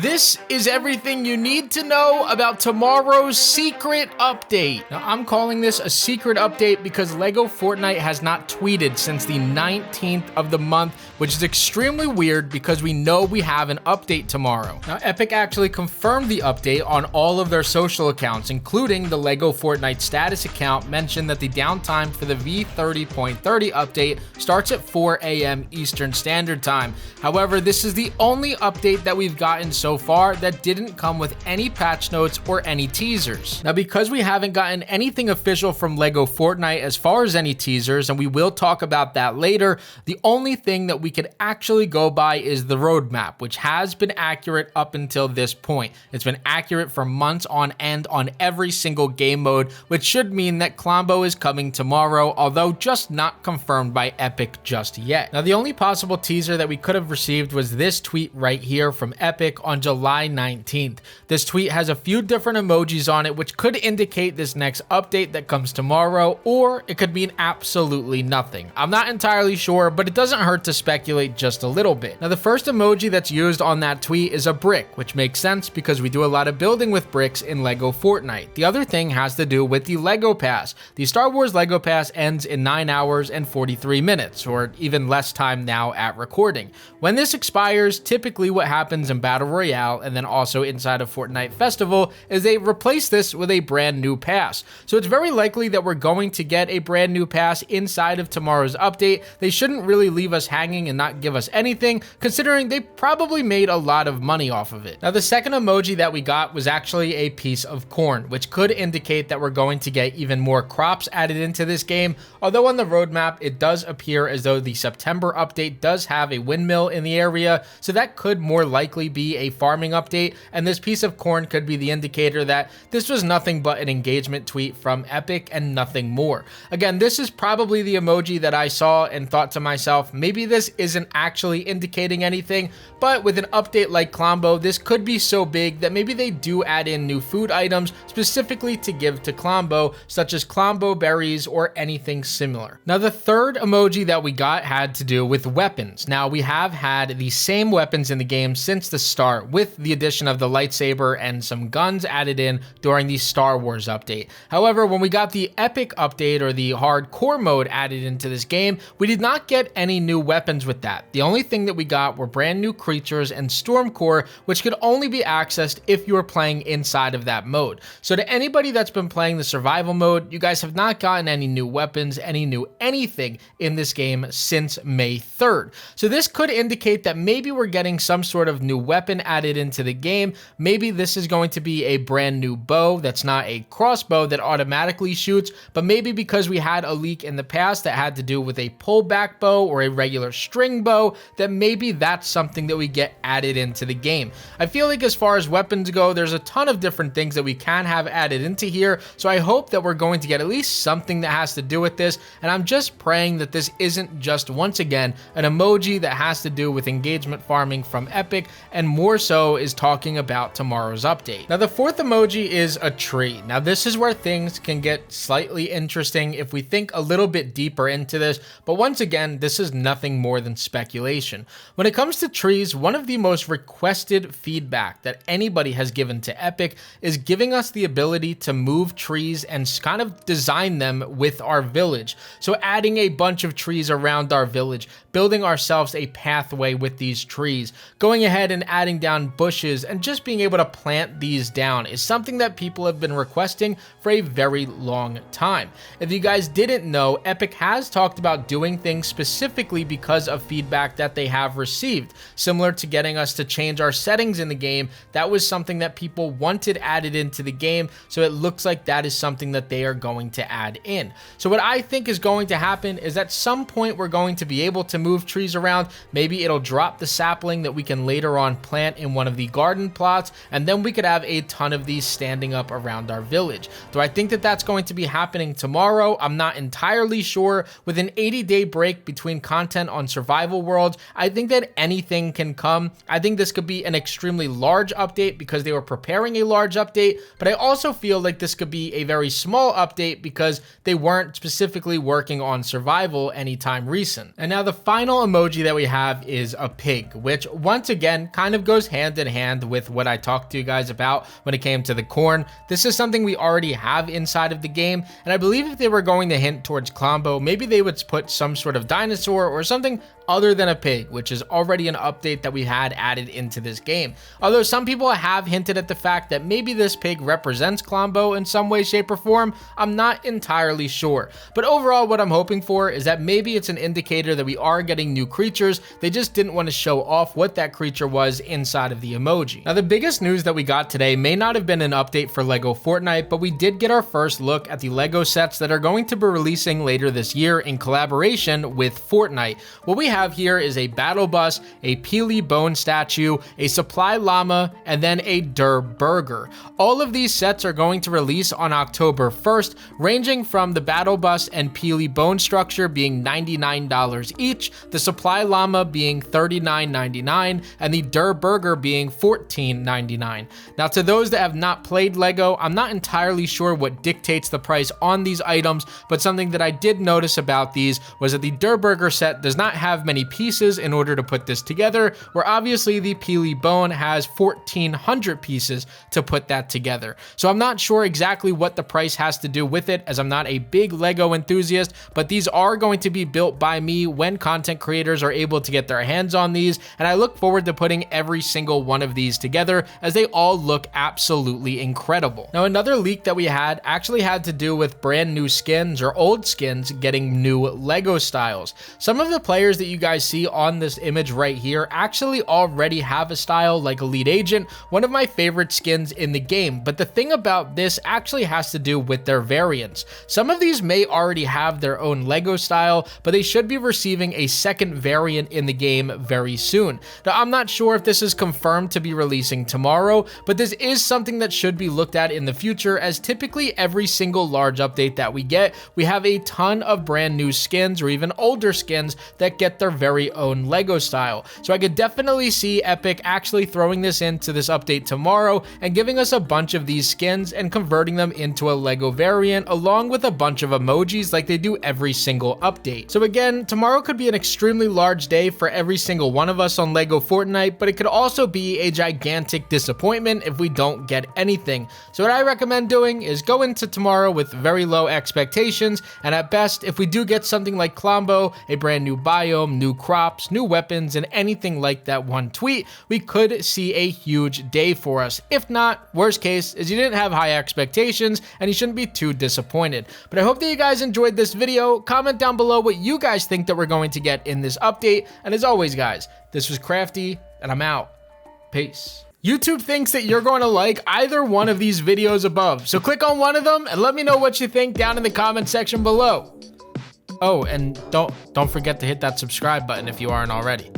This is everything you need to know about tomorrow's secret update. Now, I'm calling this a secret update because LEGO Fortnite has not tweeted since the 19th of the month, which is extremely weird because we know we have an update tomorrow. Now, Epic actually confirmed the update on all of their social accounts, including the LEGO Fortnite status account mentioned that the downtime for the v30.20 update starts at 4 a.m. Eastern Standard Time. However, this is the only update that we've gotten so far that didn't come with any patch notes or any teasers. Now, because we haven't gotten anything official from LEGO Fortnite as far as any teasers, and we will talk about that later, the only thing that we could actually go by is the roadmap, which has been accurate up until this point. It's been accurate for months on end on every single game mode, which should mean that Klombo is coming tomorrow, although just not confirmed by Epic just yet. Now, the only possible teaser that we could have received was this tweet right here from Epic on July 19th. This tweet has a few different emojis on it, which could indicate this next update that comes tomorrow, or it could mean absolutely nothing. I'm not entirely sure, but it doesn't hurt to speculate just a little bit. Now, the first emoji that's used on that tweet is a brick, which makes sense because we do a lot of building with bricks in LEGO Fortnite. The other thing has to do with the LEGO Pass. The Star Wars LEGO Pass ends in 9 hours and 43 minutes, or even less time now at recording. When this expires, typically what happens in Battle Royale and then also inside of Fortnite Festival is they replace this with a brand new pass. So it's very likely that we're going to get a brand new pass inside of tomorrow's update. They shouldn't really leave us hanging and not give us anything, considering they probably made a lot of money off of it. Now, the second emoji that we got was actually a piece of corn, which could indicate that we're going to get even more crops added into this game, although on the roadmap it does appear as though the September update does have a windmill in the area, so that could more likely be a farming update, and this piece of corn could be the indicator that this was nothing but an engagement tweet from Epic and nothing more. Again, this is probably the emoji that I saw and thought to myself, maybe this isn't actually indicating anything, but with an update like Klombo, this could be so big that maybe they do add in new food items specifically to give to Klombo, such as Klombo berries or anything similar. Now, the third emoji that we got had to do with weapons. Now, we have had the same weapons in the game since the start, with the addition of the lightsaber and some guns added in during the Star Wars update. However, when we got the Epic update or the hardcore mode added into this game, we did not get any new weapons with that. The only thing that we got were brand new creatures and storm core, which could only be accessed if you were playing inside of that mode. So to anybody that's been playing the survival mode, you guys have not gotten any new weapons, any new anything in this game since May 3rd. So this could indicate that maybe we're getting some sort of new weapon added into the game. Maybe this is going to be a brand new bow that's not a crossbow that automatically shoots, but maybe because we had a leak in the past that had to do with a pullback bow or a regular string bow, that maybe that's something that we get added into the game. I feel like as far as weapons go, there's a ton of different things that we can have added into here, so I hope that we're going to get at least something that has to do with this, and I'm just praying that this isn't just, once again, an emoji that has to do with engagement farming from Epic, and more so is talking about tomorrow's update. Now, the fourth emoji is a tree. Now, this is where things can get slightly interesting if we think a little bit deeper into this, but once again, this is nothing more than speculation. When it comes to trees, one of the most requested feedback that anybody has given to Epic is giving us the ability to move trees and kind of design them with our village. So adding a bunch of trees around our village, building ourselves a pathway with these trees, going ahead and adding down bushes and just being able to plant these down is something that people have been requesting for a very long time. If you guys didn't know, Epic has talked about doing things specifically because of feedback that they have received, similar to getting us to change our settings in the game. That was something that people wanted added into the game, so it looks like that is something that they are going to add in. So what I think is going to happen is at some point we're going to be able to move trees around. Maybe it'll drop the sapling that we can later on plant in one of the garden plots, and then we could have a ton of these standing up around our village. Do I think that that's going to be happening tomorrow? I'm not entirely sure. With an 80-day break between content on survival worlds, I think that anything can come. I think this could be an extremely large update because they were preparing a large update, but I also feel like this could be a very small update because they weren't specifically working on survival anytime recent. And now the final emoji that we have is a pig, which once again kind of goes hand in hand with what I talked to you guys about when it came to the corn. This is something we already have inside of the game, and I believe if they were going to hint towards Klombo, maybe they would put some sort of dinosaur or something other than a pig, which is already an update that we had added into this game. Although some people have hinted at the fact that maybe this pig represents Klombo in some way, shape, or form, I'm not entirely sure. But overall, what I'm hoping for is that maybe it's an indicator that we are getting new creatures. They just didn't want to show off what that creature was inside of the emoji. Now, the biggest news that we got today may not have been an update for LEGO Fortnite, but we did get our first look at the LEGO sets that are going to be releasing later this year in collaboration with Fortnite. What we have here is a battle bus, a Peely bone statue, a supply llama, and then a Durr burger. All of these sets are going to release on October 1st, ranging from the battle bus and Peely bone structure being $99 each, the supply llama being $39.99, and the Durr burger being $14.99. Now, to those that have not played LEGO, I'm not entirely sure what dictates the price on these items, but something that I did notice about these was that the Durr burger set does not have many pieces in order to put this together, where obviously the Peely bone has 1,400 pieces to put that together. So I'm not sure exactly what the price has to do with it, as I'm not a big LEGO enthusiast, but these are going to be built by me when content creators are able to get their hands on these, and I look forward to putting every single one of these together as they all look absolutely incredible. Now, another leak that we had actually had to do with brand new skins or old skins getting new LEGO styles. Some of the players that you guys see on this image right here actually already have a style like Elite Agent, one of my favorite skins in the game, but the thing about this actually has to do with their variants. Some of these may already have their own LEGO style, but they should be receiving a second variant in the game very soon. Now, I'm not sure if this is confirmed to be releasing tomorrow, but this is something that should be looked at in the future, as typically every single large update that we get, we have a ton of brand new skins or even older skins that get their very own LEGO style. So I could definitely see Epic actually throwing this into this update tomorrow and giving us a bunch of these skins and converting them into a LEGO variant along with a bunch of emojis like they do every single update. So again, tomorrow could be an extremely large day for every single one of us on LEGO Fortnite, but it could also be a gigantic disappointment if we don't get anything. So what I recommend doing is go into tomorrow with very low expectations, and at best, if we do get something like Klombo, a brand new biome, new crops, new weapons, and anything like that one tweet, we could see a huge day for us. If not, worst case is you didn't have high expectations and you shouldn't be too disappointed. But I hope that you guys enjoyed this video. Comment down below what you guys think that we're going to get in this update. And as always, guys, this was Crafty, and I'm out. Peace. YouTube thinks that you're going to like either one of these videos above, so click on one of them and let me know what you think down in the comment section below. Oh, and don't forget to hit that subscribe button if you aren't already.